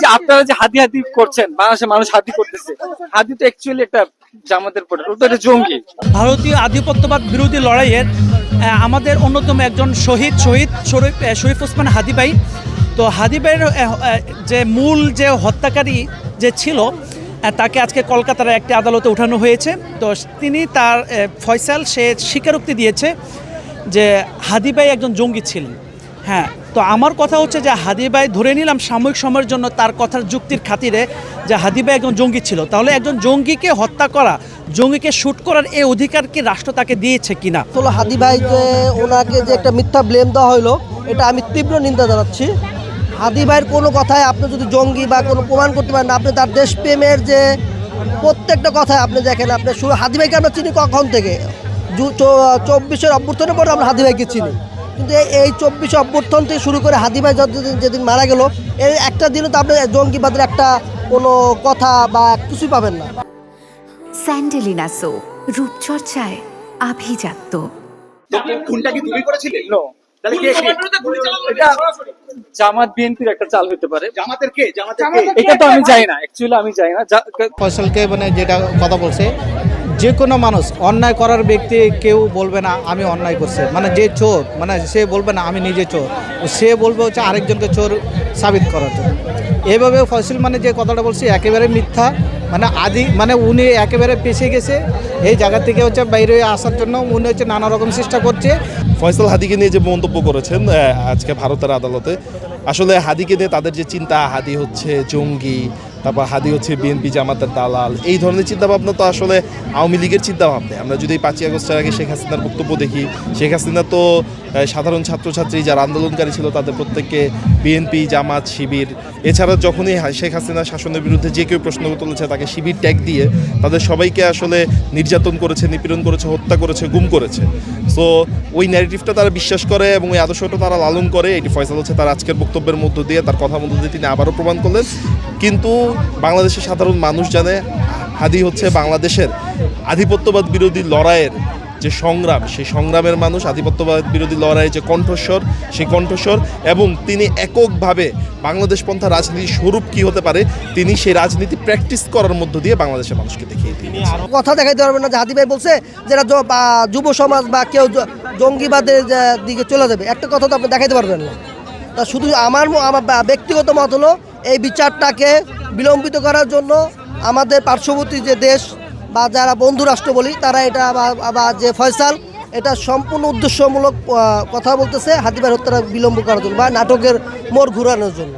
যে আপনারা যে হাতি হাতি করছেন, বাংলাদেশের মানুষ হাতি করতেছে, হাতি তো অ্যাকচুয়ালি একটা জামাতের প্রোডাক্ট, ওটা একটা জঙ্গি। ভারতীয় আধিপত্যবাদ বিরোধী লড়াইয়ের আমাদের অন্যতম একজন শহীদ শরীফ ওসমান হাদি ভাই। তো হাদি ভাইয়ের যে মূল যে হত্যাকারী যে ছিল, তাকে আজকে কলকাতার একটি আদালতে উঠানো হয়েছে। তো তিনি তার ফয়সাল সে স্বীকারোক্তি দিয়েছে যে হাদি ভাই একজন জঙ্গি ছিলেন। হ্যাঁ, তো আমার কথা হচ্ছে যে হাদি ভাই ধরে নিলাম সাময়িক সময়ের জন্য তার কথার যুক্তির খাতিরে যে হাদি ভাই একজন জঙ্গি ছিল, তাহলে একজন জঙ্গিকে হত্যা করা, জঙ্গিকে শ্যুট করার এই অধিকার কি রাষ্ট্র তাকে দিয়েছে কিনা? আসলে হাদি ভাই যে ওনাকে যে একটা মিথ্যা ব্লেম দেওয়া হলো, এটা আমি তীব্র নিন্দা জানাচ্ছি। হাদি ভাইয়ের কোনো কথায় আপনি যদি জঙ্গি বা কোনো প্রমাণ করতে পারেন না, আপনি তার দেশপ্রেমের যে প্রত্যেকটা কথায় আপনি দেখেন, আপনি শুরু হাদি ভাইকে আমরা চিনি কখন থেকে, 24-এর অভ্যুত্থানের পরে আমরা হাদি ভাইকে চিনি, কিন্তু এই 24 অভ্যুত্থান থেকে শুরু করে হাদি ভাই যেদিন মারা গেল, এর একটা দিনও তো আপনি জঙ্গিবাদের একটা কোনো কথা বা কিছুই পাবেন না। স্যান্ডেলিনা সো, রূপচর্চায় আভিজাত্য। খুনটা কি তুমি করেছিলে? নো, তাহলে কে এটা জামাত বিএনপির একটা চাল হতে পারে। জামাতের কে? জামাতের কে? এটা তো আমি জানি না, অ্যাকচুয়ালি আমি জানি না। ফয়সালকে মানে যেটা কথা বলছে, যে কোনো মানুষ অন্যায় করার ব্যক্তি কেউ বলবে না আমি অন্যায় করছে, মানে যে চোর মানে সে বলবে না আমি নিজে চোর, সে বলবে হচ্ছে আরেকজনকে চোর সাবিত করার জন্য। এইভাবে ফয়সাল মানে যে কথাটা বলছে একেবারে মিথ্যা, মানে উনি একেবারে পেছে গেছে এই জায়গা থেকে হচ্ছে বাইরে আসার জন্য উনি হচ্ছে নানা রকম চেষ্টা করছে। ফয়সাল হাদিকে নিয়ে যে মন্তব্য করেছেন আজকে ভারতের আদালতে, আসলে হাদিকে নিয়ে তাদের যে চিন্তা, হাদি হচ্ছে জঙ্গি, তারপর হাদি হচ্ছে বিএনপি জামাতের দালাল, এই ধরনের চিন্তাভাবনা তো আসলে আওয়ামী লীগের চিন্তাভাবনা। আমরা যদি 5ই আগস্টের আগে শেখ হাসিনার বক্তব্য দেখি, শেখ হাসিনা তো সাধারণ ছাত্রছাত্রী যারা আন্দোলনকারী ছিল তাদের প্রত্যেককে বিএনপি জামাত শিবির, এছাড়া যখনই শেখ হাসিনা শাসনের বিরুদ্ধে যে কেউ প্রশ্ন তুলেছে তাকে শিবির ট্যাগ দিয়ে তাদের সবাইকে আসলে নির্যাতন করেছে, নিপীড়ন করেছে, হত্যা করেছে, গুম করেছে। সো ওই ন্যারেটিভটা তারা বিশ্বাস করে এবং ওই আদর্শটা তারা লালন করে। এটি ফয়সাল হচ্ছে তার আজকের বক্তব্যের মধ্য দিয়ে, তার কথার মধ্য দিয়ে তিনি আবারও প্রমাণ করলেন। কিন্তু বাংলাদেশের সাধারণ মানুষ জানে হাদি হচ্ছে বাংলাদেশের আধিপত্যবাদ বিরোধী লড়াইয়ের যে সংগ্রাম, সেই সংগ্রামের মানুষ, আধিপত্যবাদ বিরোধী লড়াইয়ের যে কণ্ঠস্বর, সেই কণ্ঠস্বর, এবং তিনি এককভাবে বাংলাদেশ পন্থা রাজনীতির স্বরূপ কী হতে পারে তিনি সেই রাজনীতি প্র্যাকটিস করার মধ্য দিয়ে বাংলাদেশের মানুষকে দেখিয়ে দিয়েছেন। কথা দেখাইতে পারবেন না যে হাদি ভাই বলছে যেটা যুব সমাজ বা কেউ জঙ্গিবাদের দিকে চলে যাবে, একটা কথা তো আপনি দেখাইতে পারবেন না। তা শুধু আমার ব্যক্তিগত মত হলো এই বিচারটাকে বিলম্বিত করার জন্য আমাদের পার্শ্ববর্তী যে দেশ বা যারা বন্ধু রাষ্ট্র বলি তারা এটা বা যে ফয়সাল এটা সম্পূর্ণ উদ্দেশ্যমূলক কথা বলতেছে হাদি ভাইয়ের হত্যাটা বিলম্ব করার জন্য বা নাটকের মোড় ঘুরানোর জন্য।